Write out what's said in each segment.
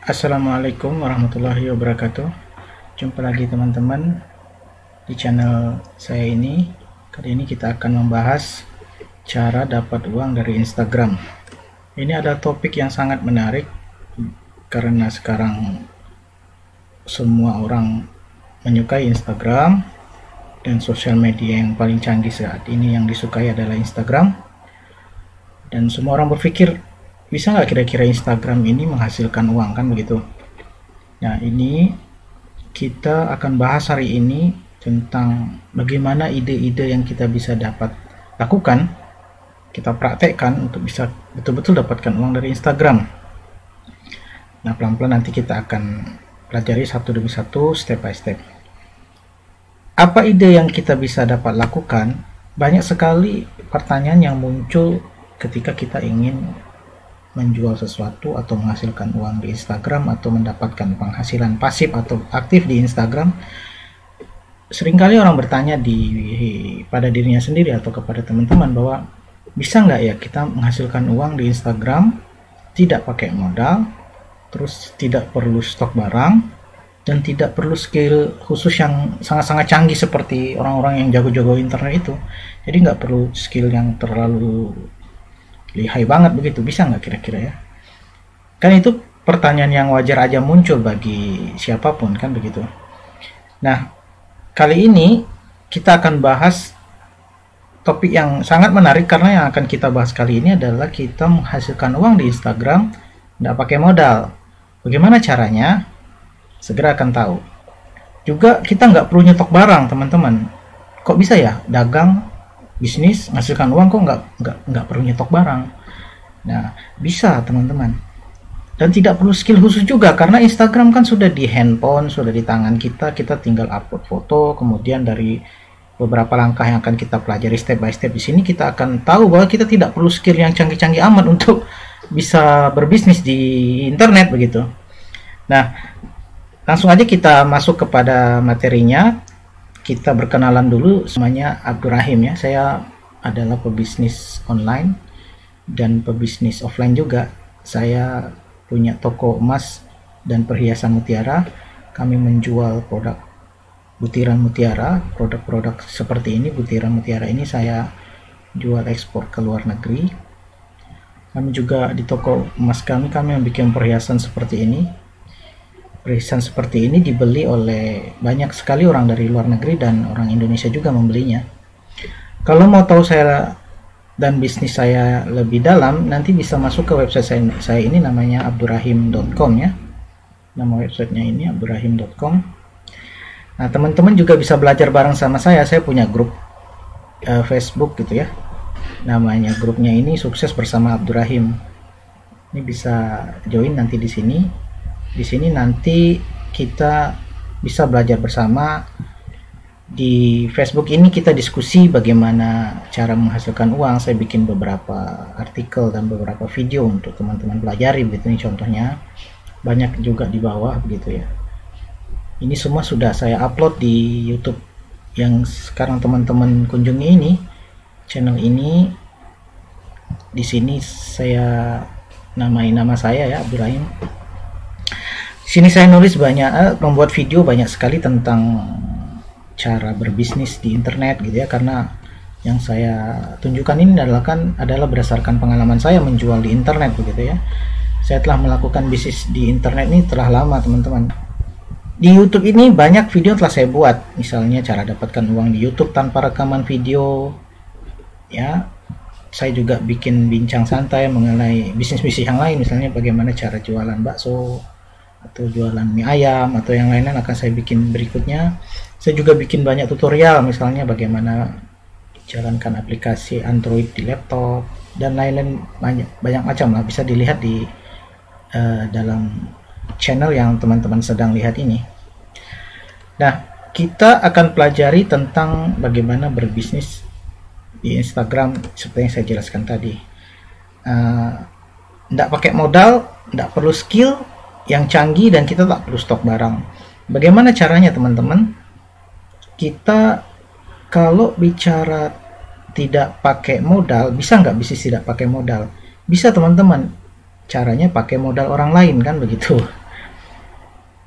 Assalamualaikum warahmatullahi wabarakatuh. Jumpa lagi teman-teman di channel saya ini. Kali ini kita akan membahas cara dapat uang dari Instagram. Ini adalah topik yang sangat menarik karena sekarang semua orang menyukai Instagram, dan sosial media yang paling canggih saat ini yang disukai adalah Instagram. Dan semua orang berpikir, bisa nggak kira-kira Instagram ini menghasilkan uang, kan begitu. Nah, ini kita akan bahas hari ini tentang bagaimana ide-ide yang kita bisa dapat lakukan, kita praktekkan untuk bisa betul-betul dapatkan uang dari Instagram. Nah, pelan-pelan nanti kita akan pelajari satu demi satu, step by step. Apa ide yang kita bisa dapat lakukan? Banyak sekali pertanyaan yang muncul ketika kita ingin menjual sesuatu atau menghasilkan uang di Instagram atau mendapatkan penghasilan pasif atau aktif di Instagram. Seringkali orang bertanya pada dirinya sendiri atau kepada teman-teman bahwa bisa nggak ya kita menghasilkan uang di Instagram tidak pakai modal, terus tidak perlu stok barang, dan tidak perlu skill khusus yang sangat-sangat canggih seperti orang-orang yang jago-jago internet itu. Jadi nggak perlu skill yang terlalu lihai banget begitu, bisa nggak kira-kira ya? Kan itu pertanyaan yang wajar aja muncul bagi siapapun, kan begitu. Nah, kali ini kita akan bahas topik yang sangat menarik karena yang akan kita bahas kali ini adalah kita menghasilkan uang di Instagram nggak pakai modal. Bagaimana caranya? Segera akan tahu. Juga kita nggak perlu nyetok barang, teman-teman. Kok bisa ya dagang, bisnis, menghasilkan uang kok nggak perlu nyetok barang? Nah, bisa teman-teman. Dan tidak perlu skill khusus juga karena Instagram kan sudah di handphone, sudah di tangan kita. Kita tinggal upload foto, kemudian dari beberapa langkah yang akan kita pelajari step by step di sini kita akan tahu bahwa kita tidak perlu skill yang canggih-canggih amat untuk bisa berbisnis di internet begitu. Nah, langsung aja kita masuk kepada materinya. Kita berkenalan dulu, semuanya Abdurrahim ya. Saya adalah pebisnis online dan pebisnis offline juga. Saya punya toko emas dan perhiasan mutiara. Kami menjual produk butiran mutiara, produk-produk seperti ini. Butiran mutiara ini saya jual ekspor ke luar negeri. Kami juga di toko emas kami membuat perhiasan seperti ini. Perhiasan seperti ini dibeli oleh banyak sekali orang dari luar negeri dan orang Indonesia juga membelinya. Kalau mau tahu saya dan bisnis saya lebih dalam, nanti bisa masuk ke website saya ini, namanya abdurrahim.com ya. Nama websitenya ini abdurrahim.com. Nah, teman-teman juga bisa belajar bareng sama saya. Saya punya grup Facebook gitu ya. Namanya grupnya ini Sukses Bersama Abdurrahim. Ini bisa join nanti di sini. Di sini nanti kita bisa belajar bersama. Di Facebook ini kita diskusi bagaimana cara menghasilkan uang. Saya bikin beberapa artikel dan beberapa video untuk teman-teman pelajari begitu. Ini contohnya, banyak juga di bawah begitu ya. Ini semua sudah saya upload di YouTube yang sekarang teman-teman kunjungi ini. Channel ini di sini saya namai nama saya ya, Abdurrahim. Sini saya nulis banyak, membuat video banyak sekali tentang cara berbisnis di internet gitu ya, karena yang saya tunjukkan ini adalah berdasarkan pengalaman saya menjual di internet begitu ya. Saya telah melakukan bisnis di internet ini telah lama, teman-teman. Di YouTube ini banyak video yang telah saya buat, misalnya cara dapatkan uang di YouTube tanpa rekaman video ya. Saya juga bikin bincang santai mengenai bisnis-bisnis yang lain, misalnya bagaimana cara jualan bakso atau jualan mie ayam atau yang lain-lain akan saya bikin berikutnya. Saya juga bikin banyak tutorial, misalnya bagaimana jalankan aplikasi Android di laptop dan lain-lain, banyak macam lah, bisa dilihat di dalam channel yang teman-teman sedang lihat ini. Nah, kita akan pelajari tentang bagaimana berbisnis di Instagram seperti yang saya jelaskan tadi. Tidak pakai modal, tidak perlu skill yang canggih, dan kita tak perlu stok barang. Bagaimana caranya, teman-teman? Kita kalau bicara tidak pakai modal, bisa nggak bisnis tidak pakai modal? Bisa, teman-teman. Caranya pakai modal orang lain, kan begitu.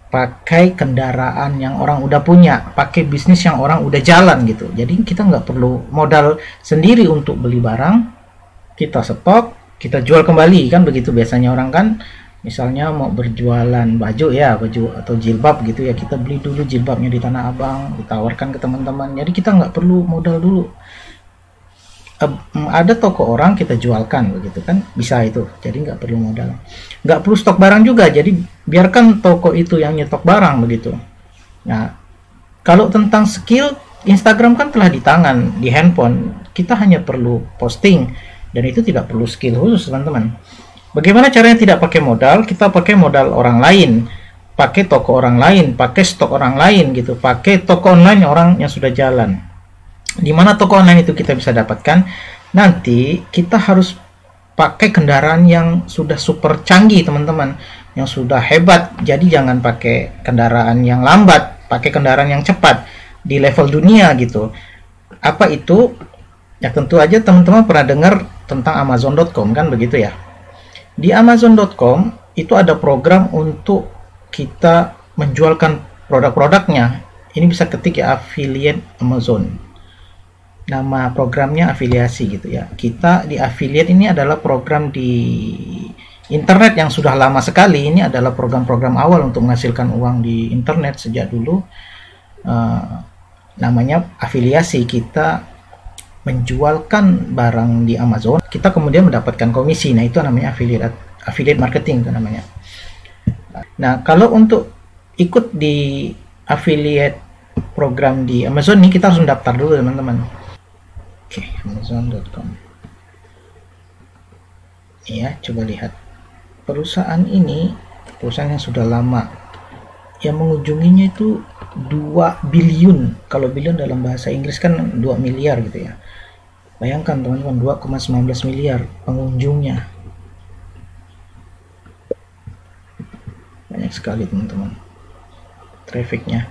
pakai kendaraan yang orang udah punya, pakai bisnis yang orang udah jalan gitu. Jadi kita nggak perlu modal sendiri untuk beli barang, kita stok, kita jual kembali, kan begitu biasanya orang kan. Misalnya mau berjualan baju ya, baju atau jilbab gitu ya, kita beli dulu jilbabnya di Tanah Abang, ditawarkan ke teman-teman. Jadi kita nggak perlu modal dulu. Ada toko orang kita jualkan begitu kan, bisa itu. Jadi nggak perlu modal, nggak perlu stok barang juga. Jadi biarkan toko itu yang nyetok barang begitu. Nah, kalau tentang skill, Instagram kan telah di tangan, di handphone. Kita hanya perlu posting, dan itu tidak perlu skill khusus teman-teman. Bagaimana caranya tidak pakai modal? Kita pakai modal orang lain, pakai toko orang lain, pakai stok orang lain gitu, pakai toko online orang yang sudah jalan. Di mana toko online itu kita bisa dapatkan? Nanti kita harus pakai kendaraan yang sudah super canggih teman-teman, yang sudah hebat. Jadi jangan pakai kendaraan yang lambat, pakai kendaraan yang cepat di level dunia gitu. Apa itu? Ya tentu aja teman-teman pernah dengar tentang Amazon.com kan begitu ya. Di Amazon.com itu ada program untuk kita menjualkan produk-produknya. Ini bisa ketik ya, affiliate Amazon. Nama programnya afiliasi gitu ya. Kita di affiliate ini adalah program di internet yang sudah lama sekali. Ini adalah program-program awal untuk menghasilkan uang di internet sejak dulu. Namanya afiliasi. Kita menjualkan barang di Amazon, kita kemudian mendapatkan komisi. Nah, itu namanya affiliate marketing itu namanya. Nah, kalau untuk ikut di affiliate program di Amazon ini, kita harus mendaftar dulu teman-teman. Oke, Amazon.com. Ya, coba lihat. Perusahaan ini, perusahaan yang sudah lama. Yang mengunjunginya itu 2 billion. Kalau billion dalam bahasa Inggris kan 2 miliar gitu ya. Bayangkan teman-teman, 2,19 miliar pengunjungnya. Banyak sekali teman-teman trafficnya.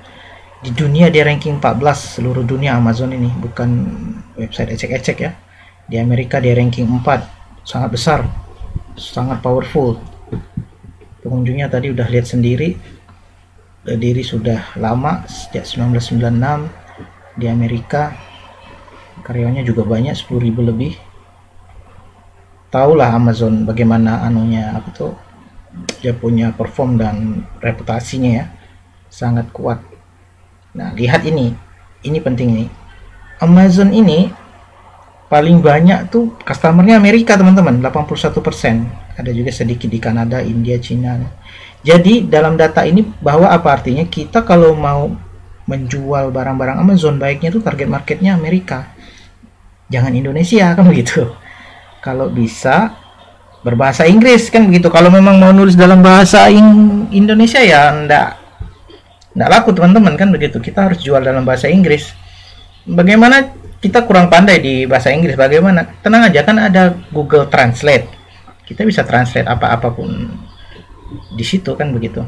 Di dunia dia ranking 14 seluruh dunia Amazon ini, bukan website ecek-ecek ya. Di Amerika dia ranking 4, sangat besar, sangat powerful. Pengunjungnya tadi udah lihat sendiri, berdiri sudah lama sejak 1996 di Amerika. Karyawannya juga banyak, 10.000 lebih. Tahulah Amazon bagaimana anunya, apa tuh, dia punya perform dan reputasinya ya, sangat kuat. Nah, lihat ini penting nih. Amazon ini paling banyak tuh customernya Amerika teman-teman, 81%. Ada juga sedikit di Kanada, India, Cina. Jadi dalam data ini bahwa apa artinya? Kita kalau mau menjual barang-barang Amazon, baiknya tuh target marketnya Amerika, jangan Indonesia kan begitu. Kalau bisa berbahasa Inggris kan begitu. Kalau memang mau nulis dalam bahasa Indonesia ya nggak laku teman-teman kan begitu. Kita harus jual dalam bahasa Inggris. Bagaimana kita kurang pandai di bahasa Inggris? Bagaimana? Tenang aja, kan ada Google Translate. Kita bisa translate apa-apapun di situ kan begitu.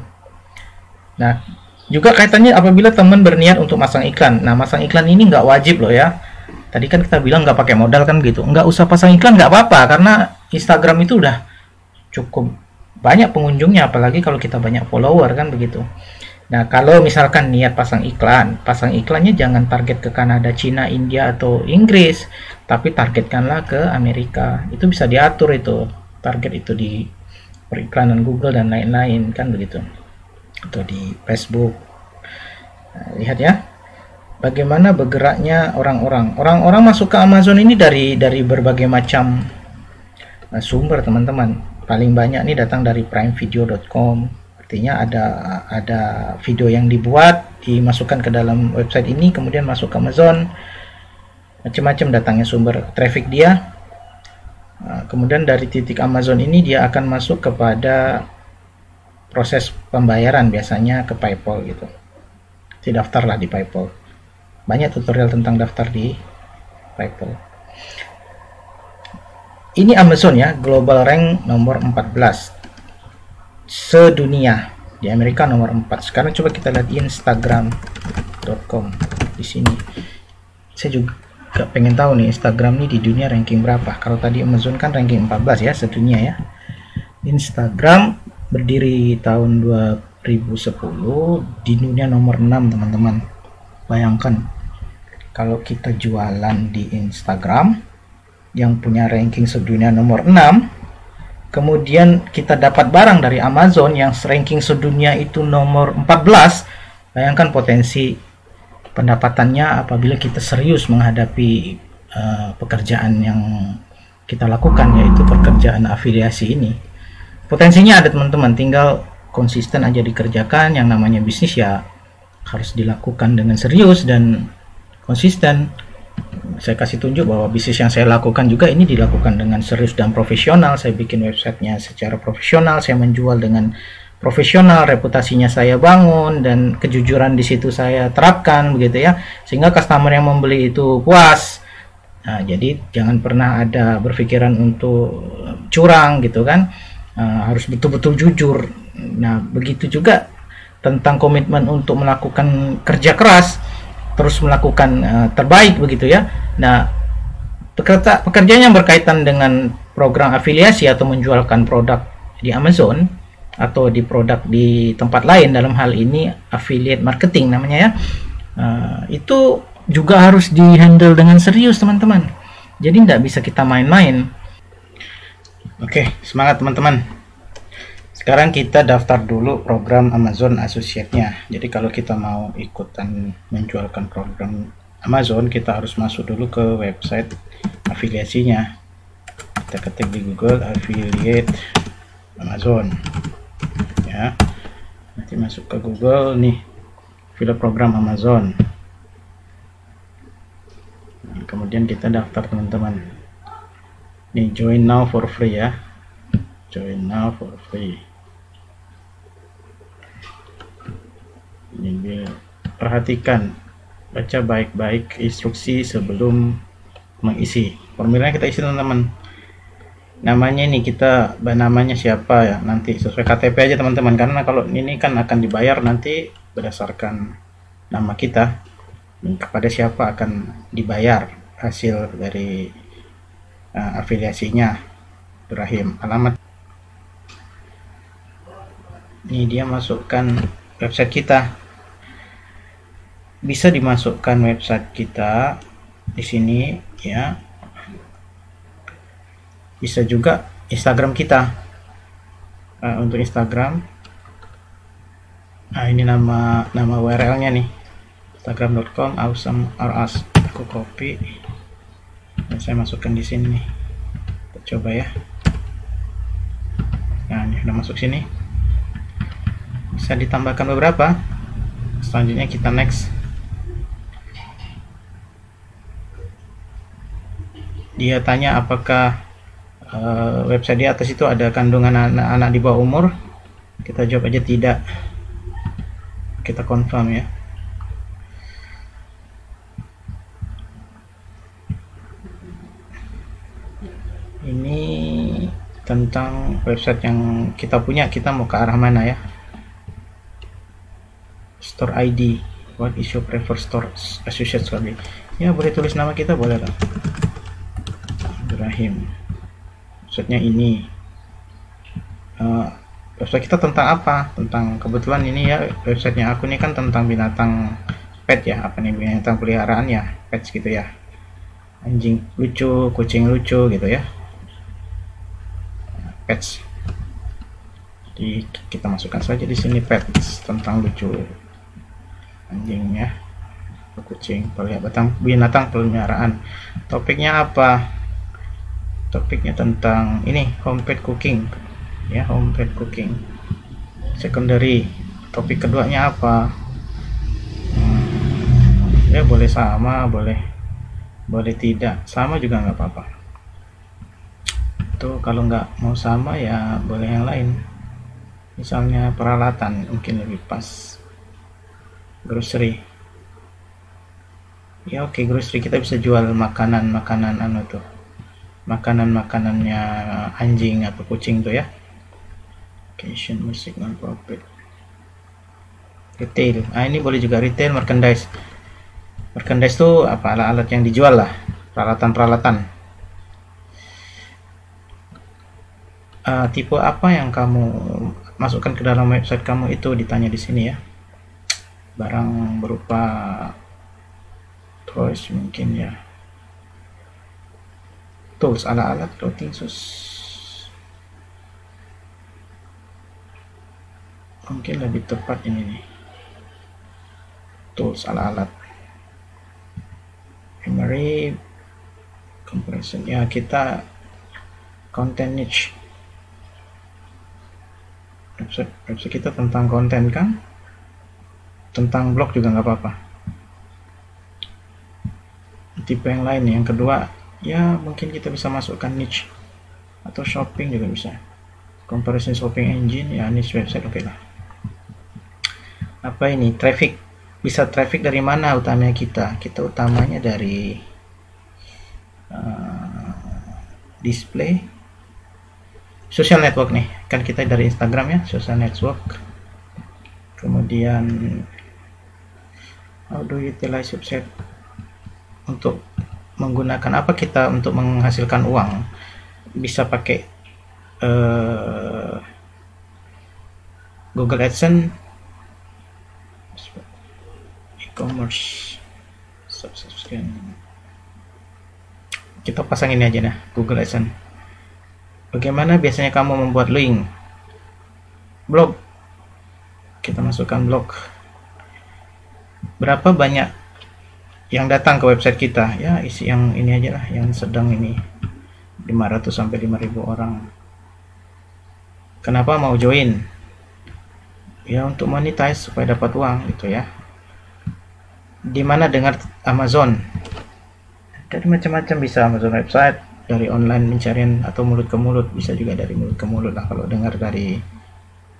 Nah, juga kaitannya apabila teman berniat untuk masang iklan. Nah, masang iklan ini nggak wajib loh ya. Tadi kan kita bilang nggak pakai modal kan gitu. Nggak usah pasang iklan nggak apa-apa, karena Instagram itu udah cukup banyak pengunjungnya, apalagi kalau kita banyak follower kan begitu. Nah, kalau misalkan niat pasang iklannya jangan target ke Kanada, Cina, India, atau Inggris, tapi targetkanlah ke Amerika. Itu bisa diatur itu, target itu di periklanan Google dan lain-lain, kan begitu. Atau di Facebook. Nah, lihat ya, bagaimana bergeraknya orang-orang. Orang-orang masuk ke Amazon ini dari berbagai macam sumber, teman-teman. Paling banyak nih datang dari primevideo.com. Artinya ada video yang dibuat, dimasukkan ke dalam website ini, kemudian masuk ke Amazon. Macam-macam datangnya sumber traffic dia. Kemudian dari titik Amazon ini dia akan masuk kepada proses pembayaran, biasanya ke PayPal gitu. Daftarlah di PayPal. Banyak tutorial tentang daftar di PayPal. Ini Amazon ya, global rank nomor 14 sedunia, di Amerika nomor 4. Sekarang coba kita lihat Instagram.com. Di sini saya juga pengen tahu nih, Instagram ini di dunia ranking berapa. Kalau tadi Amazon kan ranking 14 ya sedunia ya. Instagram berdiri tahun 2010 di dunia nomor 6 teman-teman. Bayangkan kalau kita jualan di Instagram yang punya ranking sedunia nomor 6, kemudian kita dapat barang dari Amazon yang ranking sedunia itu nomor 14, bayangkan potensi pendapatannya apabila kita serius menghadapi pekerjaan yang kita lakukan, yaitu pekerjaan afiliasi ini. Potensinya ada teman-teman, tinggal konsisten aja dikerjakan. Yang namanya bisnis ya harus dilakukan dengan serius dan konsisten. Saya kasih tunjuk bahwa bisnis yang saya lakukan juga ini dilakukan dengan serius dan profesional. Saya bikin websitenya secara profesional, saya menjual dengan profesional, reputasinya saya bangun, dan kejujuran di situ saya terapkan begitu ya, sehingga customer yang membeli itu puas. Nah, jadi jangan pernah ada berpikiran untuk curang gitu kan, harus betul-betul jujur. Nah, begitu juga tentang komitmen untuk melakukan kerja keras, terus melakukan terbaik begitu ya. Nah, pekerjaan yang berkaitan dengan program afiliasi atau menjualkan produk di Amazon atau di produk di tempat lain, dalam hal ini affiliate marketing namanya ya, itu juga harus dihandle dengan serius teman-teman. Jadi tidak bisa kita main-main. Oke, semangat teman-teman. Sekarang kita daftar dulu program Amazon Associate-nya. Jadi kalau kita mau ikutan menjualkan program Amazon, kita harus masuk dulu ke website afiliasinya. Kita ketik di Google affiliate Amazon ya. Nanti masuk ke Google nih, pilih program Amazon. Kemudian kita daftar teman-teman. Nih, join now for free ya. Join now for free. Ini perhatikan, baca baik-baik instruksi sebelum mengisi. Formulanya kita isi teman-teman. Namanya ini kita namanya siapa ya, nanti sesuai KTP aja teman-teman, karena kalau ini kan akan dibayar nanti berdasarkan nama kita, kepada siapa akan dibayar hasil dari afiliasinya. Ibrahim, alamat. Ini dia masukkan website kita. Bisa dimasukkan website kita di sini ya. Bisa juga Instagram kita. Untuk Instagram, ini nama URL-nya nih, instagram.com awesomeRus. Aku copy dan saya masukkan di sini nih. Kita coba ya. Nah, ini udah masuk sini. Bisa ditambahkan beberapa. Selanjutnya kita next. Dia tanya apakah website di atas itu ada kandungan anak-anak di bawah umur. Kita jawab aja tidak. Kita confirm ya. Ini tentang website yang kita punya, kita mau ke arah mana ya. Store ID, what is your preferred store associate sekali ya, boleh tulis nama kita, boleh lah, Ibrahim. Maksudnya ini website kita tentang apa, tentang, kebetulan ini ya websitenya aku ini kan tentang binatang pet ya, apa nih, binatang peliharaan ya, pets gitu ya, anjing lucu, kucing lucu gitu ya, pets. Jadi kita masukkan saja di sini pets, tentang lucu anjingnya, kucing, binatang peliharaan. Topiknya apa? Topiknya tentang ini, homemade cooking ya, homemade cooking. Secondary, topik keduanya apa? Ya boleh sama, boleh tidak sama juga nggak apa-apa. Tuh kalau nggak mau sama ya boleh yang lain, misalnya peralatan mungkin lebih pas. Grocery ya, oke, grocery kita bisa jual makanan anu tuh, makanannya anjing atau kucing tuh ya. Occasion, musik, non profit. Retail, ini boleh juga retail. Merchandise tuh apa, alat-alat yang dijual lah, peralatan. Tipe apa yang kamu masukkan ke dalam website kamu itu ditanya di sini ya. Barang berupa toys mungkin ya. Tools, alat-alat clothing sus. Mungkin lebih tepat ini nih. Tools, alat-alat. Memory compression ya, kita content niche. Website kita tentang konten kan, tentang blog juga nggak apa-apa. Tipe yang lain yang kedua ya, mungkin kita bisa masukkan niche atau shopping juga bisa. Comparison shopping engine ya, niche website oke lah. Apa ini? Traffic. Bisa traffic dari mana utamanya kita utamanya dari display social network nih, kan kita dari Instagram ya, social network. Kemudian how do you utilize website untuk menggunakan apa kita untuk menghasilkan uang, bisa pakai Google AdSense, e-commerce, subscription. Kita pasang ini aja nah, Google AdSense. Bagaimana biasanya kamu membuat link blog? Kita masukkan blog. Berapa banyak yang datang ke website kita ya, isi yang ini aja lah, yang sedang ini 500 sampai 5.000 orang. Kenapa mau join? Ya untuk monetize supaya dapat uang gitu ya. Dimana dengar Amazon? Jadi macam-macam, bisa Amazon website, dari online pencarian atau mulut ke mulut, bisa juga dari mulut ke mulut lah. Kalau dengar dari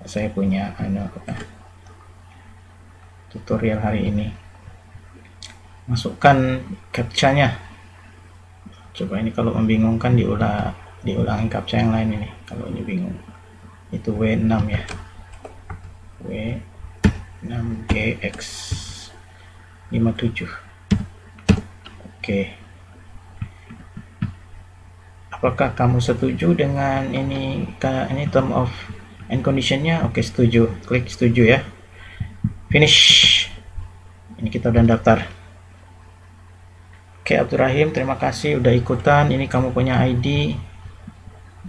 saya punya tutorial hari ini, masukkan captcha-nya. Coba ini kalau membingungkan diulangi captcha yang lain ini kalau ini bingung. Itu W6 ya, W6GX57. Oke. Apakah kamu setuju dengan ini term of and conditionnya? Oke, setuju. Klik setuju ya. Finish. Ini kita udah daftar. Oke, Abdurrahim, terima kasih udah ikutan. Ini kamu punya ID.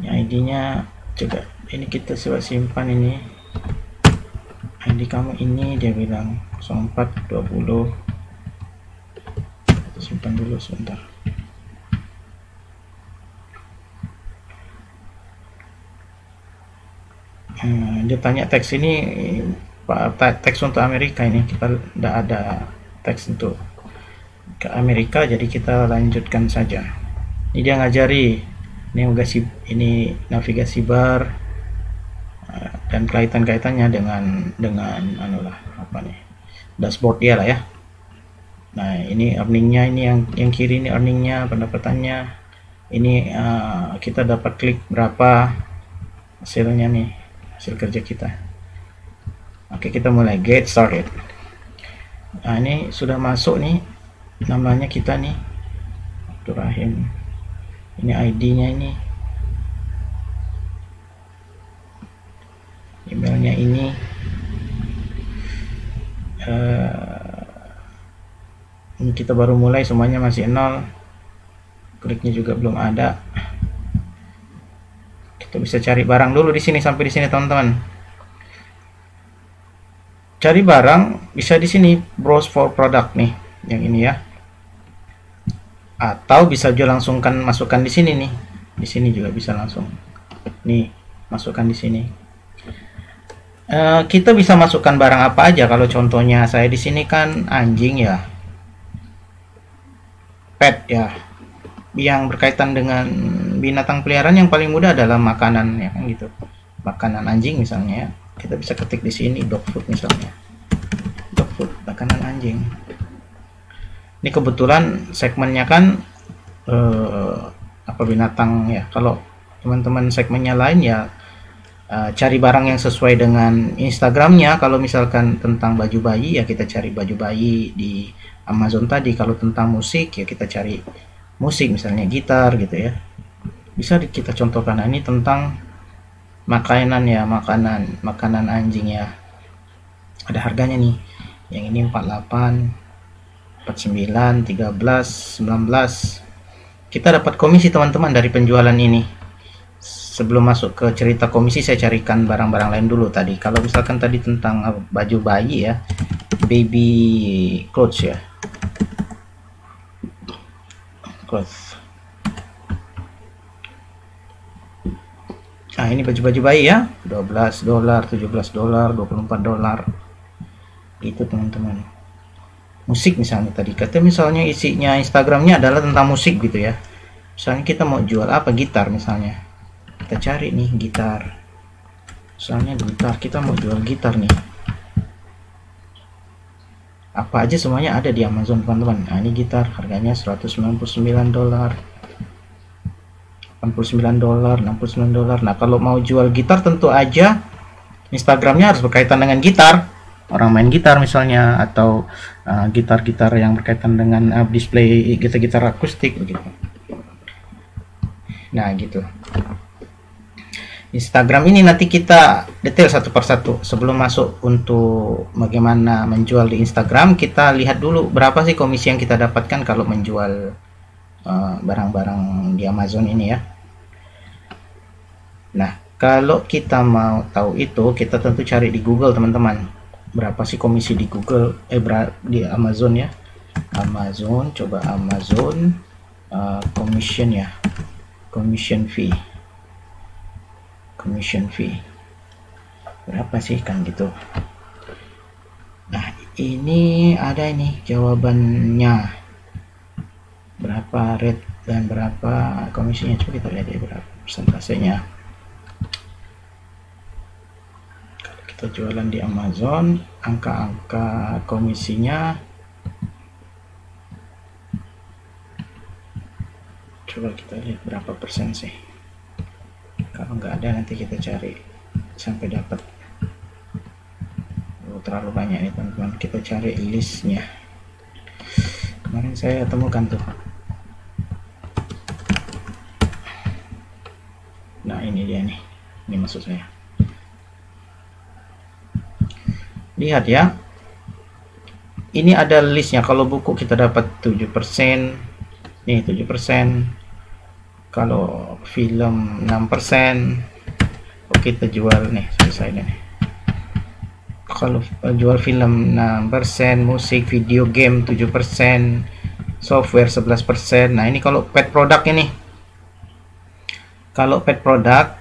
Ini ID-nya juga. Ini kita coba simpan ini. ID kamu ini dia bilang 0420. Kita simpan dulu sebentar. Dia tanya teks ini teks untuk Amerika, ini kita tidak ada teks untuk ke Amerika, jadi kita lanjutkan saja. Ini dia ngajari ini navigasi bar dan kaitannya dengan dashboard dia lah ya. Nah ini earningnya, ini yang kiri ini earningnya, pendapatannya ini. Kita dapat klik berapa hasilnya nih, hasil kerja kita. Oke, kita mulai get started. Nah ini sudah masuk nih, namanya kita nih Abdurrahim, ini ID-nya, ini emailnya, ini ini kita baru mulai, semuanya masih 0, kliknya juga belum ada. Kita bisa cari barang dulu di sini, sampai di sini teman-teman. Cari barang bisa di sini, browse for product nih, yang ini ya. Atau bisa juga langsungkan masukkan di sini nih. Di sini juga bisa langsung. Nih, masukkan di sini. Kita bisa masukkan barang apa aja. Kalau contohnya saya di sini kan anjing ya, pet ya, yang berkaitan dengan binatang peliharaan, yang paling mudah adalah makanan ya kan gitu. Makanan anjing misalnya ya. Kita bisa ketik di sini dog food misalnya. Dog food, makanan anjing. Ini kebetulan segmennya kan apa binatang ya. Kalau teman-teman segmennya lain ya cari barang yang sesuai dengan Instagramnya. Kalau misalkan tentang baju bayi ya kita cari baju bayi di Amazon tadi. Kalau tentang musik ya kita cari musik, misalnya gitar gitu ya. Bisa kita contohkan. Nah, ini tentang makanan ya, makanan anjing ya, ada harganya nih. Yang ini 48, 49, 13, 19. Kita dapat komisi teman-teman dari penjualan ini. Sebelum masuk ke cerita komisi, saya carikan barang-barang lain dulu tadi. Kalau misalkan tadi tentang baju bayi ya, baby clothes ya, clothes. Nah, ini baju-baju bayi ya, $12, $17, $24. Itu teman-teman. Musik misalnya tadi, kata misalnya isinya Instagramnya adalah tentang musik gitu ya. Misalnya kita mau jual apa, gitar misalnya. Kita cari nih gitar. Misalnya gitar, kita mau jual gitar nih. Apa aja semuanya ada di Amazon teman-teman. Nah, ini gitar harganya $199. $89, $69. Nah, kalau mau jual gitar tentu aja Instagramnya harus berkaitan dengan gitar. Orang main gitar misalnya, atau gitar-gitar yang berkaitan dengan display gitar-gitar akustik begitu. Nah, gitu. Instagram ini nanti kita detail satu persatu. Sebelum masuk untuk bagaimana menjual di Instagram, kita lihat dulu berapa sih komisi yang kita dapatkan kalau menjual barang-barang di Amazon ini ya. Nah, kalau kita mau tahu itu, kita tentu cari di Google teman-teman. Berapa sih komisi di Google, di Amazon ya. Amazon, coba Amazon commission ya, commission fee berapa sih kan gitu. Nah, ini ada ini jawabannya, berapa rate dan berapa komisinya. Coba kita lihat ya berapa persentasenya. Kalau kita jualan di Amazon, angka-angka komisinya, coba kita lihat berapa persen sih. Kalau nggak ada nanti kita cari sampai dapat. Terlalu banyak nih teman-teman, kita cari listnya. Kemarin saya temukan tuh. Nah, ini dia nih, ini maksud saya. Lihat ya, ini ada listnya. Kalau buku kita dapat 7%, nih 7%. Kalau film 6%. Oke, kita jual nih, selesai nih. Kalau jual film 6%, musik, video game 7%, software 11%. Nah, ini kalau pet product ini. Kalau pet product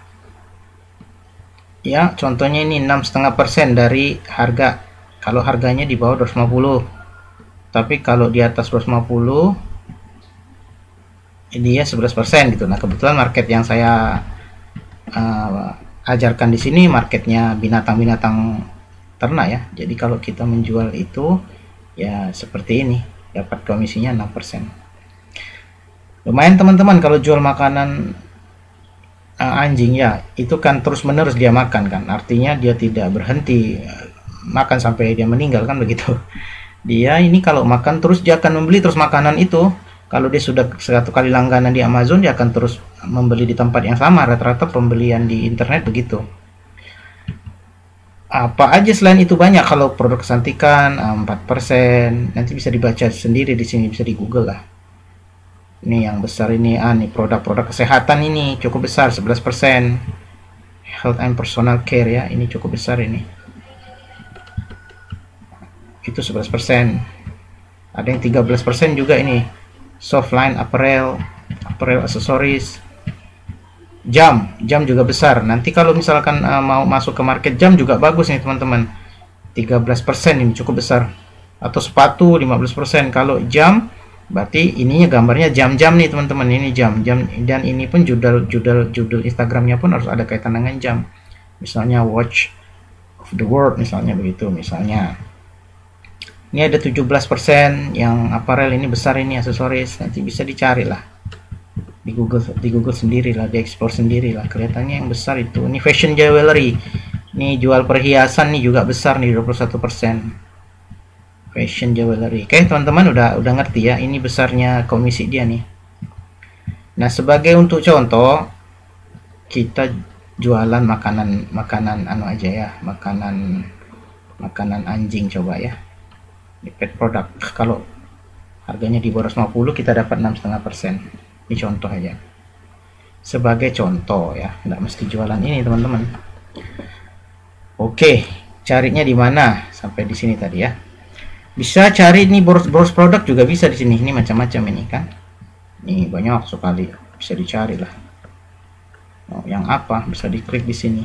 ya, contohnya ini 6,5% dari harga. Kalau harganya di bawah 250. Tapi kalau di atas 250 dia 11% gitu. Nah, kebetulan market yang saya ajarkan di sini marketnya binatang-binatang ternak ya. Jadi kalau kita menjual itu ya seperti ini, dapat komisinya 6%. Lumayan teman-teman kalau jual makanan anjing ya, itu kan terus menerus dia makan kan, artinya dia tidak berhenti makan sampai dia meninggal kan begitu. Dia ini kalau makan terus dia akan membeli terus makanan itu. Kalau dia sudah satu kali langganan di Amazon, dia akan terus membeli di tempat yang sama. Rata-rata pembelian di internet begitu. Apa aja selain itu banyak. Kalau produk kecantikan 4%, nanti bisa dibaca sendiri di sini, bisa di Google lah. Ini yang besar ini, nih produk-produk kesehatan ini cukup besar 11%. Health and personal care ya, ini cukup besar ini. Itu 11%. Ada yang 13% juga ini. Softline apparel accessories, jam juga besar. Nanti kalau misalkan mau masuk ke market jam juga bagus nih teman-teman, 13% ini cukup besar. Atau sepatu 15%. Kalau jam berarti ininya gambarnya jam-jam nih teman-teman, ini jam, dan ini pun judul Instagramnya pun harus ada kaitan dengan jam. Misalnya watch of the world misalnya begitu misalnya. Ini ada 17% yang apparel, ini besar ini aksesoris. Nanti bisa dicari lah di Google sendiri lah, diekspor sendiri lah, kelihatannya yang besar itu. Ini fashion jewelry, ini jual perhiasan nih juga besar nih 21%. Fashion jewelry. Oke teman-teman, udah ngerti ya, ini besarnya komisi dia nih. Nah, sebagai untuk contoh, kita jualan makanan anu aja ya, makanan anjing. Coba ya, di pet product, kalau harganya di bawah 50 kita dapat 6,5%. Ini contoh aja, sebagai contoh ya, nggak mesti jualan ini teman-teman. Oke, carinya di mana? Sampai di sini tadi ya. Bisa cari ini browse produk juga bisa di sini. Ini macam-macam ini kan. Ini banyak sekali, bisa dicari lah. Oh, yang apa bisa diklik di sini.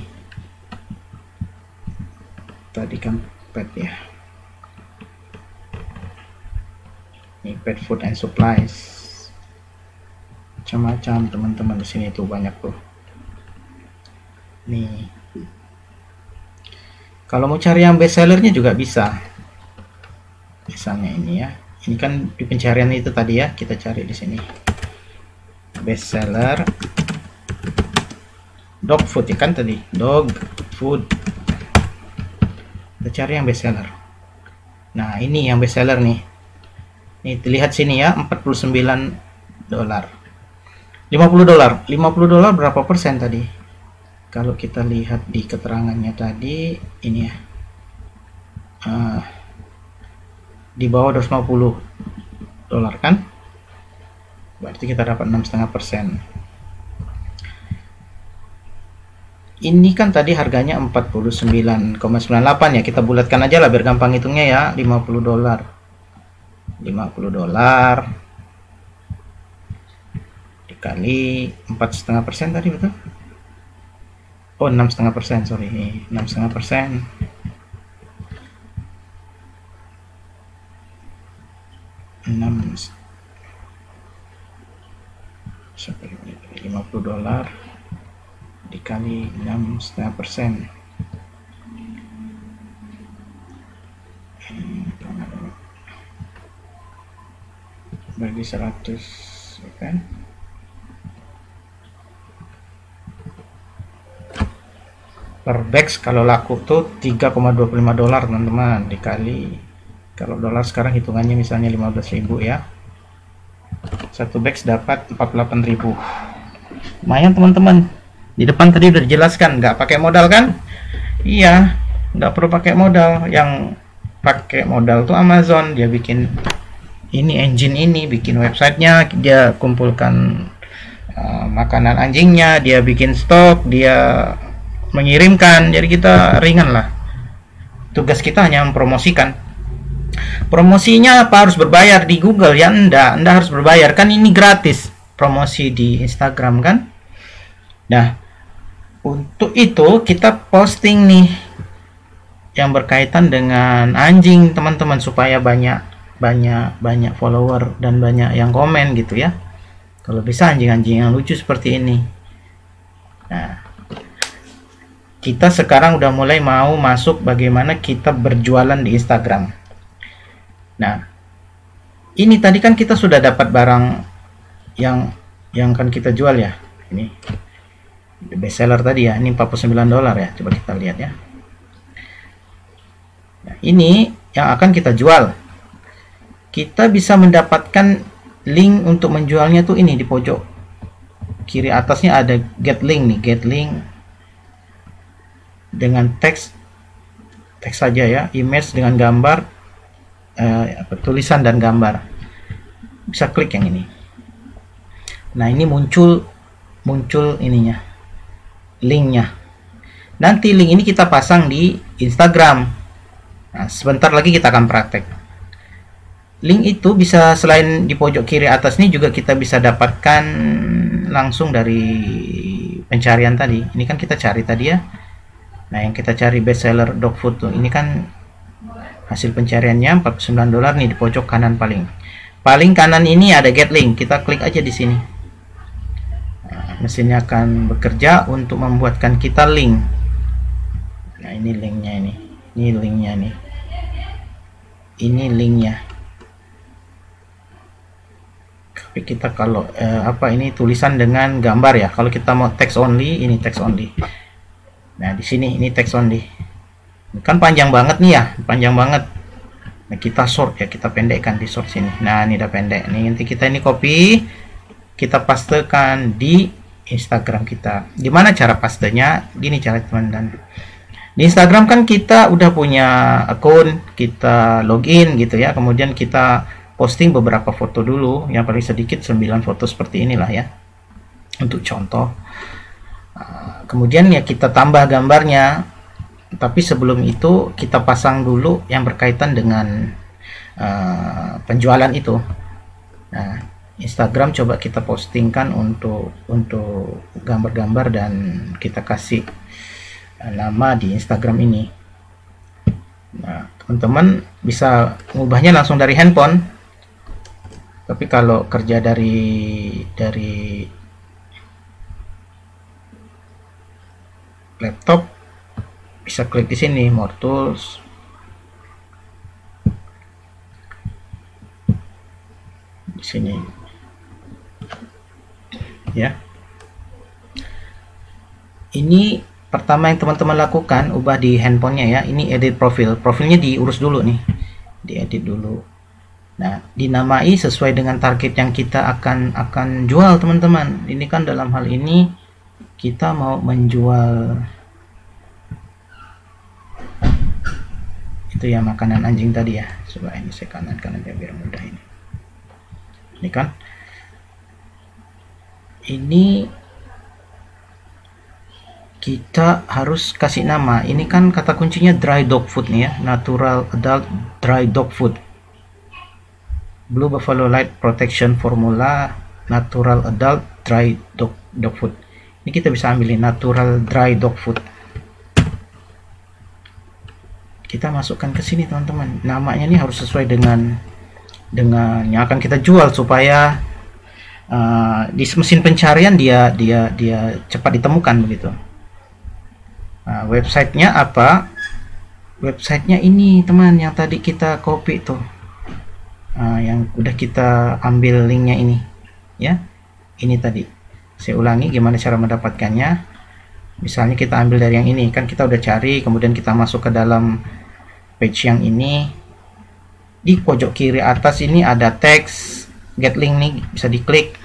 Tadi kan pet ya. Ini pet food and supplies. Macam-macam teman-teman, di sini tuh banyak tuh. Nih. Kalau mau cari yang best sellernya juga bisa. Misalnya ini ya. Ini kan di pencarian itu tadi ya, kita cari di sini. Best seller dog food ya kan tadi, dog food. Kita cari yang best seller. Nah, ini yang best seller nih. Nih, lihat sini ya, $49. $50 berapa persen tadi? Kalau kita lihat di keterangannya tadi, ini ya, di bawah $250 kan, berarti kita dapat 6,5%. Ini kan tadi harganya 49,98 ya, kita bulatkan aja lah biar gampang hitungnya ya. $50 dikali 4,5% tadi, betul? Oh, 6,5%, sorry, 6,5%. 50 dolar dikali 6,5%. Bagi 100 kan, per bags kalau laku tuh $3,25 teman-teman, dikali, kalau dolar sekarang hitungannya misalnya 15.000 ya, satu bags dapat 48.000. Lumayan teman-teman. Di depan tadi udah dijelaskan nggak pakai modal kan? Iya, nggak perlu pakai modal. Yang pakai modal tuh Amazon. Dia bikin ini engine ini, bikin websitenya, dia kumpulkan makanan anjingnya, dia bikin stok, dia mengirimkan. Jadi kita ringan lah. Tugas kita hanya mempromosikan. Promosinya apa, harus berbayar di Google ya? Enggak harus berbayar kan, ini gratis promosi di Instagram kan. Nah, untuk itu kita posting nih yang berkaitan dengan anjing teman-teman, supaya banyak follower dan banyak yang komen gitu ya. Kalau bisa anjing-anjing yang lucu seperti ini. Nah, kita sekarang udah mulai mau masuk bagaimana kita berjualan di Instagram. Nah, ini tadi kan kita sudah dapat barang yang kan kita jual ya. Ini best seller tadi ya, ini $49 ya. Coba kita lihat ya. Nah, ini yang akan kita jual. Kita bisa mendapatkan link untuk menjualnya tuh ini di pojok kiri atasnya ada get link nih, get link dengan teks saja ya, image dengan gambar, tulisan dan gambar. Bisa klik yang ini. Nah, ini muncul ininya, linknya. Nanti link ini kita pasang di Instagram. Nah, sebentar lagi kita akan praktek. Link itu bisa, selain di pojok kiri atas ini, juga kita bisa dapatkan langsung dari pencarian tadi. Ini kan kita cari tadi ya. Nah, yang kita cari best seller dog food tuh, ini kan hasil pencariannya $49 nih, di pojok kanan paling kanan ini ada get link. Kita klik aja di sini. Nah, mesinnya akan bekerja untuk membuatkan kita link. Nah, ini linknya ini linknya nih. Ini linknya. Tapi kita kalau ini tulisan dengan gambar ya. Kalau kita mau text only, ini text only. Nah, di sini ini text only. Kan panjang banget nih ya, panjang banget. Nah, kita sort ya, kita pendekkan di sort sini. Nah, ini udah pendek. Nih, nanti kita ini copy, kita pastekan di Instagram kita. Gimana cara pastenya? Gini cara teman-teman. Di Instagram kan kita udah punya akun, kita login gitu ya. Kemudian kita posting beberapa foto dulu, yang paling sedikit 9 foto seperti inilah ya. Untuk contoh. Kemudian ya kita tambah gambarnya. Tapi sebelum itu kita pasang dulu yang berkaitan dengan penjualan itu. Nah, Instagram coba kita postingkan untuk gambar-gambar dan kita kasih nama di Instagram ini. Nah, teman-teman bisa mengubahnya langsung dari handphone. Tapi kalau kerja dari laptop, bisa klik di sini More Tools. Di sini ya. Ini pertama yang teman-teman lakukan, ubah di handphonenya ya. Ini edit profil. Profilnya diurus dulu nih. Diedit dulu. Nah, dinamai sesuai dengan target yang kita akan jual, teman-teman. Ini kan dalam hal ini kita mau menjual itu ya, makanan anjing tadi ya. Coba ini saya kanan-kanan ya biar mudah ini. Ini kan. Ini kita harus kasih nama. Ini kan kata kuncinya dry dog food nih ya, natural adult dry dog food. Blue Buffalo Light Protection Formula Natural Adult Dry Dog Food. Ini kita bisa ambilin natural dry dog food. Kita masukkan ke sini teman-teman. Namanya ini harus sesuai dengan yang akan kita jual supaya di mesin pencarian dia cepat ditemukan begitu. Websitenya apa? Websitenya ini teman yang tadi kita copy tuh, yang udah kita ambil linknya ini ya. Ini tadi saya ulangi gimana cara mendapatkannya. Misalnya kita ambil dari yang ini, kan kita udah cari, kemudian kita masuk ke dalam page yang ini. Di pojok kiri atas ini ada teks get link nih, bisa diklik.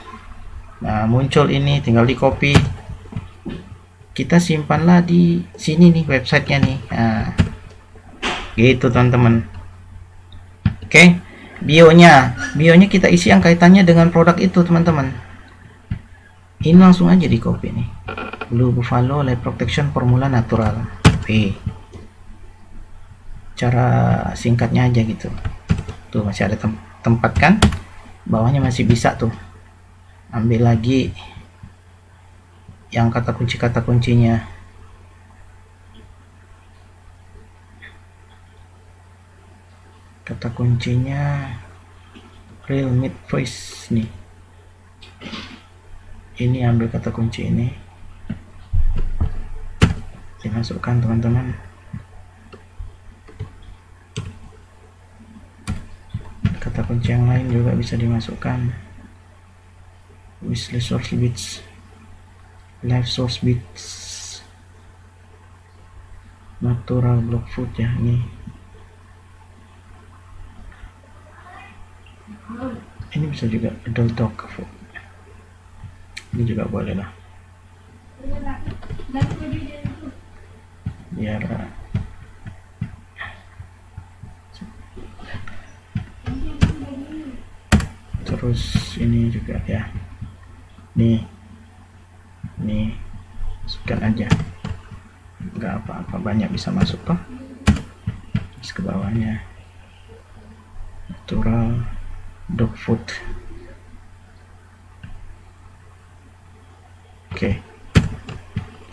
Nah, muncul ini, tinggal di copy. Kita simpanlah di sini nih websitenya nih. Nah, gitu teman-teman. Oke, bionya kita isi yang kaitannya dengan produk itu teman-teman. Ini langsung aja di copy nih. Blue Buffalo Light Protection Formula Natural. Oke. Cara singkatnya aja gitu. Tuh masih ada tempat kan? Bawahnya masih bisa tuh. Ambil lagi yang kata kuncinya. Kata kuncinya real meat voice nih. Ini ambil kata kunci ini, dimasukkan teman-teman. Kata kunci yang lain juga bisa dimasukkan. Wishlist source bits, live source bits, natural block food ya ini. Ini bisa juga adult dog food. Ini juga boleh lah. Biar terus ini juga ya. Nih masukkan aja. Enggak apa-apa, banyak bisa masuk toh. Terus ke bawahnya natural dog food. Oke,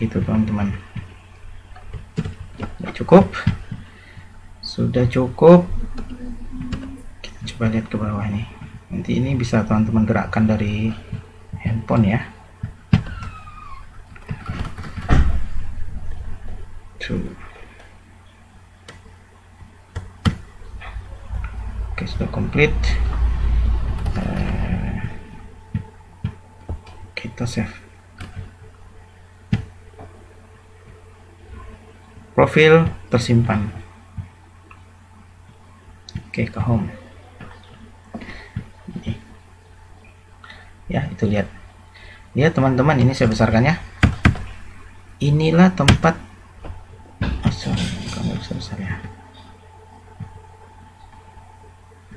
itu teman-teman. Sudah cukup. Kita coba lihat ke bawah nih. Nanti ini bisa teman-teman gerakkan dari handphone ya. Oke, sudah komplit. Kita save. Profil tersimpan. Oke, ke home. Ini. Ya, itu lihat. Ya teman-teman, ini saya besarkan ya. Inilah tempat kamu besar ya.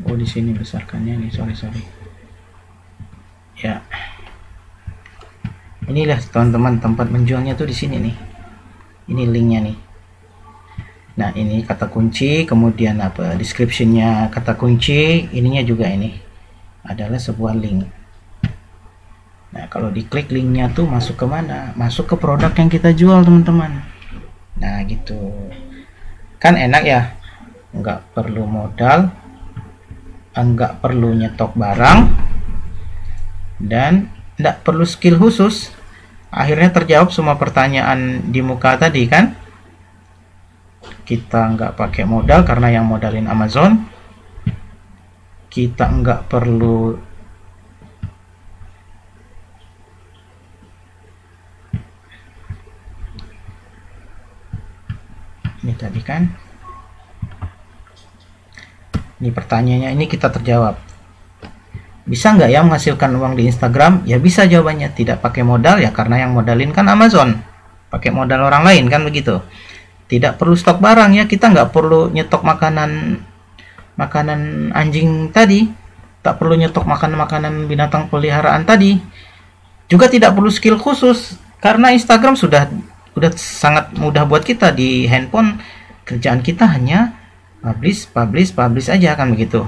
Oh, di sini besarkannya nih, sorry ya. Inilah teman-teman tempat menjualnya tuh di sini nih. Ini linknya nih. Nah, ini kata kunci, kemudian apa descriptionnya kata kunci, ininya juga ini adalah sebuah link. Nah, kalau diklik linknya tuh masuk ke mana? Masuk ke produk yang kita jual teman-teman. Nah gitu, kan enak ya, nggak perlu modal, nggak perlu nyetok barang, dan nggak perlu skill khusus. Akhirnya terjawab semua pertanyaan di muka tadi kan. Kita nggak pakai modal karena yang modalin Amazon. Kita nggak perlu ini tadi kan. Ini pertanyaannya, ini kita terjawab. Bisa nggak ya menghasilkan uang di Instagram? Ya bisa jawabannya. Tidak pakai modal ya karena yang modalin kan Amazon. Pakai modal orang lain kan begitu. Tidak perlu stok barang ya, kita nggak perlu nyetok makanan anjing tadi, tak perlu nyetok makanan binatang peliharaan tadi. Juga tidak perlu skill khusus karena Instagram sudah sangat mudah buat kita di handphone. Kerjaan kita hanya publish aja kan begitu.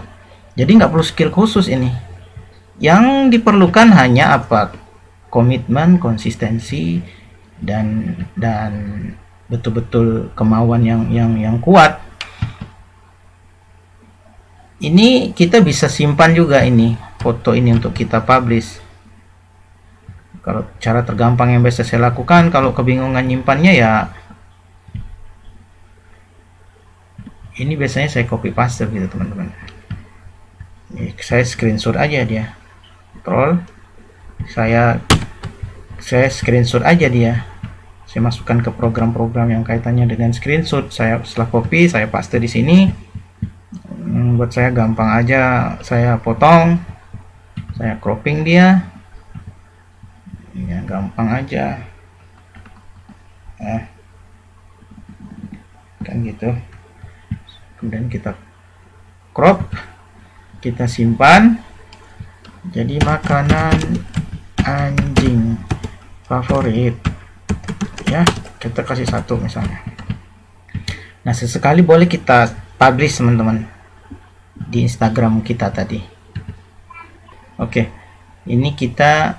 Jadi nggak perlu skill khusus ini. Yang diperlukan hanya apa? Komitmen, konsistensi, dan betul-betul kemauan yang kuat. Ini kita bisa simpan juga ini foto ini untuk kita publish. Kalau cara tergampang yang biasa saya lakukan, kalau kebingungan nyimpannya ya ini biasanya saya copy paste gitu teman-teman. Saya screenshot aja dia. Saya screenshot aja dia. Saya masukkan ke program-program yang kaitannya dengan screenshot. Saya setelah copy, saya paste di sini. Buat saya gampang aja, saya potong, saya cropping dia. Ya gampang aja. Kan gitu. Kemudian kita crop, kita simpan. Jadi makanan anjing favorit ya, kita kasih 1 misalnya. Nah, sesekali boleh kita publish teman-teman di Instagram kita tadi. Oke, ini kita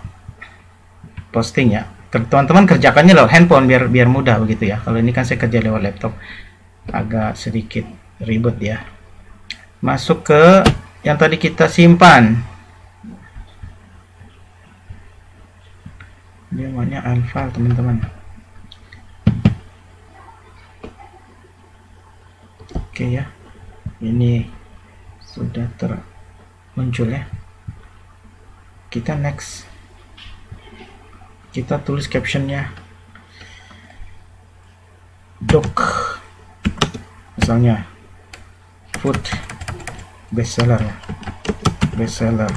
posting ya. Teman-teman kerjakannya lewat handphone biar mudah begitu ya. Kalau ini kan saya kerja lewat laptop, agak sedikit ribet ya. Masuk ke yang tadi kita simpan. Dia namanya file teman-teman. Oke ya, ini sudah muncul ya. Kita next, kita tulis captionnya doc, misalnya food bestseller ya, bestseller.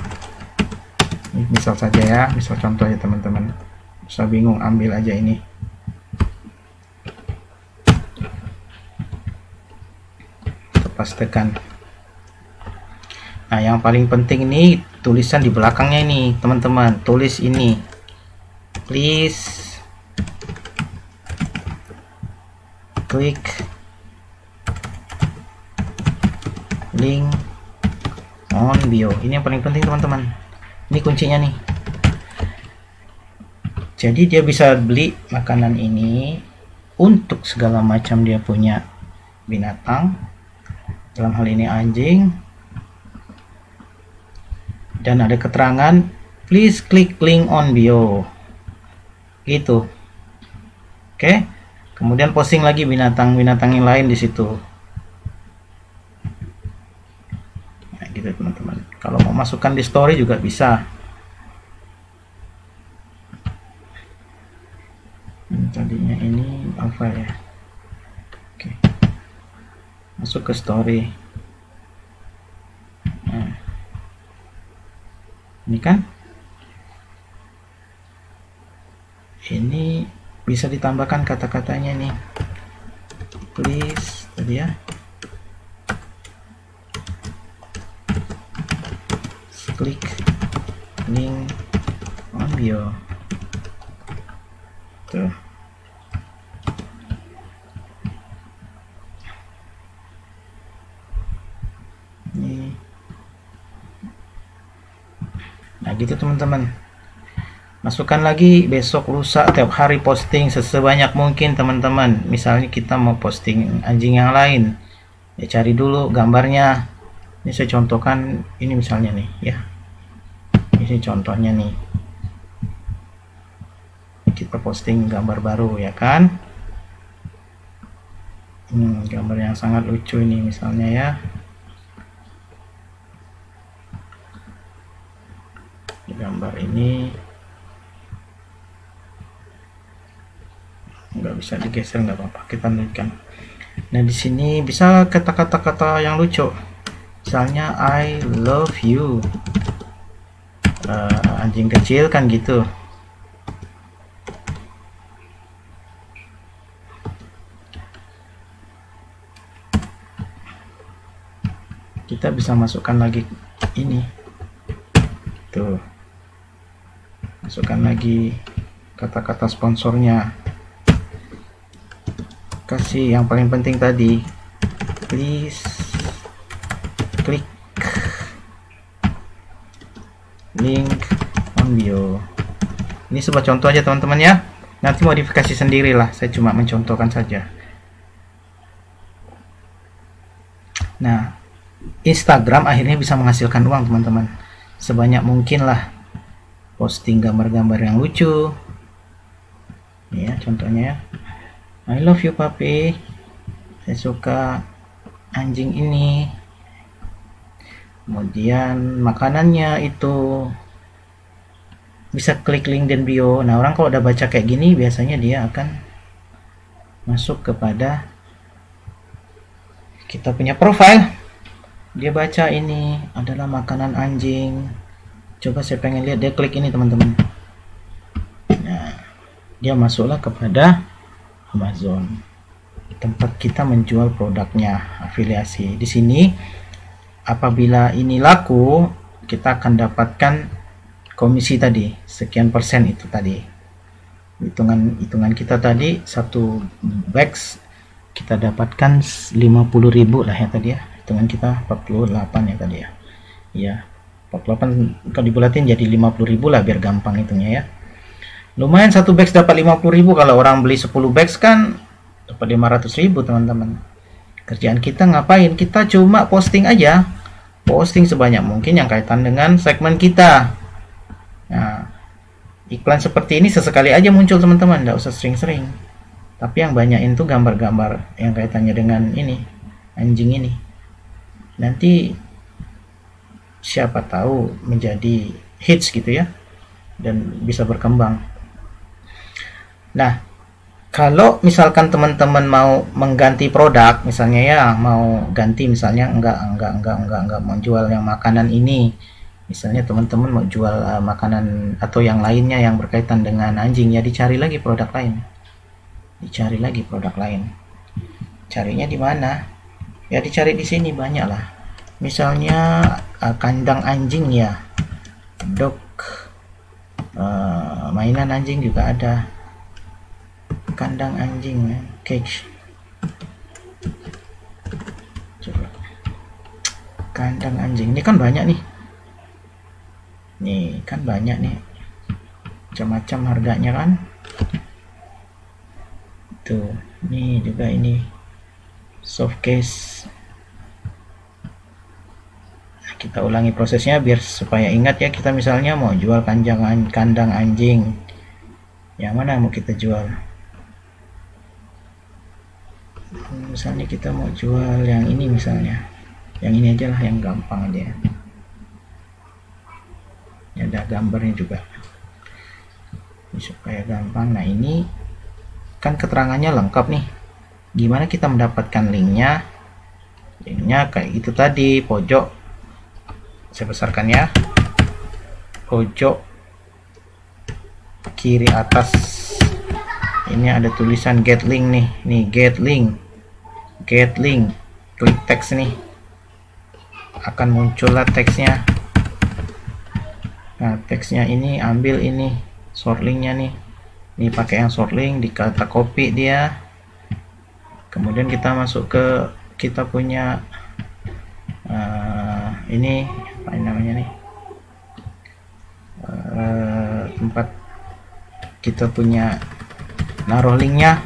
Ini misal saja ya, misal contoh ya teman-teman. Bisa bingung, ambil aja ini. Kita pastekan. Nah, yang paling penting ini tulisan di belakangnya ini, teman-teman. Tulis ini. Please klik link on bio. Ini yang paling penting teman-teman. Ini kuncinya nih. Jadi dia bisa beli makanan ini untuk segala macam dia punya binatang, dalam hal ini anjing, dan ada keterangan please klik link on bio gitu. Oke, kemudian posting lagi binatang-binatang yang lain di situ. Nah, gitu teman-teman. Kalau mau masukkan di story juga bisa. Tadinya ini apa ya? Oke, masuk ke story. Nah, ini kan ini bisa ditambahkan kata-katanya nih, please tadi ya, klik link on bio tuh. Ini. Nah gitu teman-teman, masukkan lagi besok, lusa, tiap hari posting sebanyak mungkin teman-teman. Misalnya kita mau posting anjing yang lain, ya cari dulu gambarnya. Ini saya contohkan, ini misalnya nih ya, ini contohnya nih, kita posting gambar baru ya kan. Gambar yang sangat lucu ini misalnya ya. Gambar ini nggak bisa digeser, nggak apa-apa, kita tunjukkan. Nah di sini bisa kata-kata yang lucu, misalnya I love you, anjing kecil kan gitu. Kita bisa masukkan lagi ini tuh, masukkan lagi kata-kata sponsornya, kasih yang paling penting tadi, please klik link on bio. Ini sebuah contoh aja teman-teman ya, nanti modifikasi sendirilah, saya cuma mencontohkan saja. Nah Instagram akhirnya bisa menghasilkan uang teman-teman, sebanyak mungkin lah, posting gambar-gambar yang lucu ya, contohnya I love you puppy, saya suka anjing ini, kemudian makanannya itu bisa klik link dan bio. Nah orang kalau udah baca kayak gini biasanya dia akan masuk kepada kita punya profile, dia baca ini adalah makanan anjing, coba saya pengen lihat, dia klik ini teman-teman. Nah dia masuklah kepada Amazon, tempat kita menjual produknya, afiliasi. Di sini apabila ini laku, kita akan dapatkan komisi tadi sekian persen, itu tadi hitungan kita tadi, satu bags kita dapatkan 50.000 lah ya tadi ya, hitungan kita 48 ya tadi ya, ya 48 kalau dibulatin jadi 50.000 lah biar gampang hitungnya ya. Lumayan satu bags dapat 50.000, kalau orang beli 10 bags kan dapat 500.000 teman-teman. Kerjaan kita ngapain? Kita cuma posting aja, posting sebanyak mungkin yang kaitan dengan segmen kita. Nah iklan seperti ini sesekali aja muncul teman-teman, nggak usah sering-sering, tapi yang banyak itu gambar-gambar yang kaitannya dengan ini, anjing ini, nanti siapa tahu menjadi hits gitu ya, dan bisa berkembang. Nah kalau misalkan teman-teman mau mengganti produk, misalnya ya mau ganti, misalnya enggak mau jual yang makanan ini, misalnya teman-teman mau jual makanan atau yang lainnya yang berkaitan dengan anjing, ya dicari lagi produk lain, carinya di mana ya, dicari di sini banyak lah, misalnya kandang anjing ya, dog, mainan anjing juga ada, kandang anjing ya, cage, coba kandang anjing, ini kan banyak nih, macam-macam harganya kan tuh. Nih juga ini soft case. Nah, kita ulangi prosesnya biar supaya ingat ya, kita misalnya mau jual kandang anjing, yang mana mau kita jual, misalnya kita mau jual yang ini, misalnya yang ini aja lah, yang gampang aja ya, ada gambarnya juga ini supaya gampang. Nah ini kan keterangannya lengkap nih, gimana kita mendapatkan linknya kayak itu tadi, pojok saya besarkan ya, pojok kiri atas Ini ada tulisan get link nih. Nih, get link. Get link. Klik teks nih. Akan muncullah teksnya. Nah, teksnya ini ambil ini short linknya nih. Ini pakai yang short link, dikata copy dia. Kemudian kita masuk ke kita punya ini apa namanya nih, tempat kita punya naruh linknya.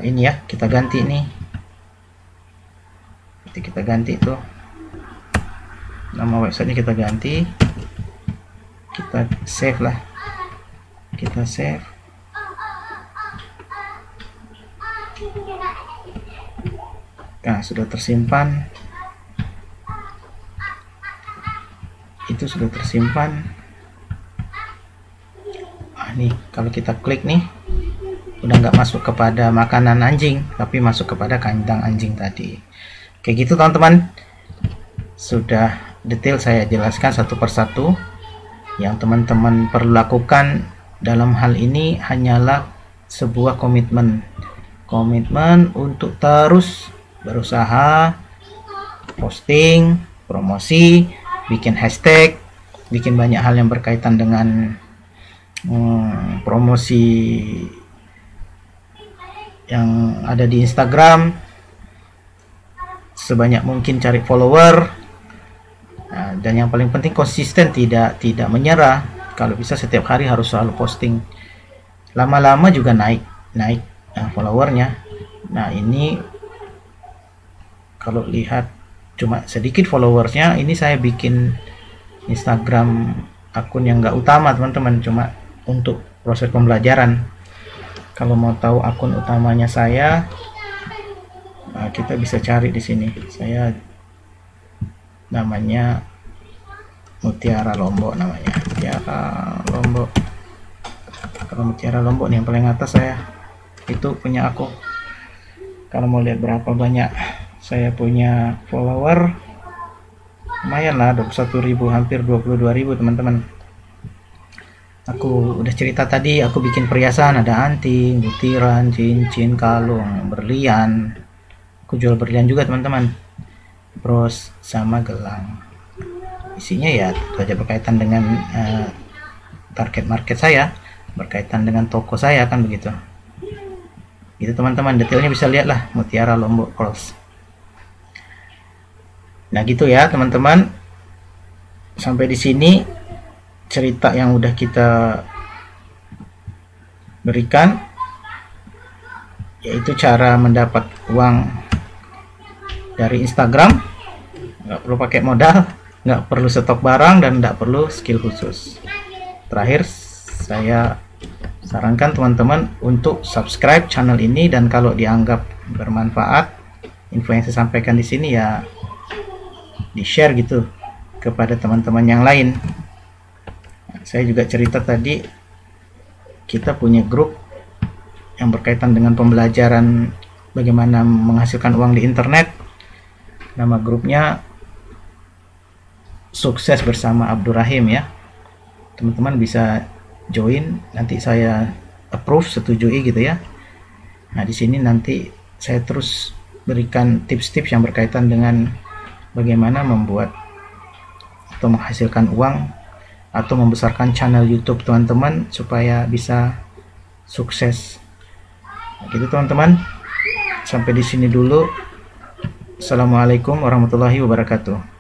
Ini ya, kita ganti nih. Nanti kita ganti tuh nama websitenya, kita ganti, kita save lah, kita save. Nah, sudah tersimpan. Itu sudah tersimpan. Nih kalau kita klik nih, udah nggak masuk kepada makanan anjing, tapi masuk kepada kandang anjing tadi. Kayak gitu teman-teman. Sudah detail saya jelaskan satu persatu. Yang teman-teman perlu lakukan dalam hal ini hanyalah sebuah komitmen untuk terus berusaha, posting, promosi, bikin hashtag, bikin banyak hal yang berkaitan dengan promosi yang ada di Instagram. Sebanyak mungkin cari follower, dan yang paling penting konsisten, tidak menyerah. Kalau bisa setiap hari harus selalu posting. Lama-lama juga naik followernya. Nah, ini kalau lihat cuma sedikit followersnya, ini saya bikin Instagram akun yang nggak utama teman-teman, cuma untuk proses pembelajaran. Kalau mau tahu akun utamanya saya, kita bisa cari di sini. Saya namanya Mutiara Lombok namanya. Mutiara Lombok. Kalau Mutiara Lombok nih yang paling atas, saya itu punya aku. Kalau mau lihat berapa banyak saya punya follower, lumayan lah, 21.000, hampir 22.000 teman-teman. Aku udah cerita tadi, aku bikin perhiasan, ada anting, butiran, cincin, kalung, berlian. Aku jual berlian juga teman-teman, bros sama gelang. Isinya ya tentu saja berkaitan dengan target market saya, berkaitan dengan toko saya, kan begitu. Gitu teman-teman, detailnya bisa lihat lah, Mutiara Lombok Pearls. Nah gitu ya teman-teman, sampai di sini cerita yang udah kita berikan, yaitu cara mendapat uang dari Instagram. Nggak perlu pakai modal, nggak perlu stok barang, dan nggak perlu skill khusus. Terakhir, saya sarankan teman-teman untuk subscribe channel ini, dan kalau dianggap bermanfaat info yang saya sampaikan di sini, ya di-share gitu kepada teman-teman yang lain. Saya juga cerita tadi, kita punya grup yang berkaitan dengan pembelajaran bagaimana menghasilkan uang di internet. Nama grupnya Sukses Bersama Abdurrahim ya. Teman-teman bisa join, nanti saya approve, setujui gitu ya. Nah, di sini nanti saya terus berikan tips-tips yang berkaitan dengan bagaimana membuat atau menghasilkan uang atau membesarkan channel YouTube teman-teman supaya bisa sukses. Nah, gitu teman-teman. Sampai di sini dulu. Assalamualaikum warahmatullahi wabarakatuh.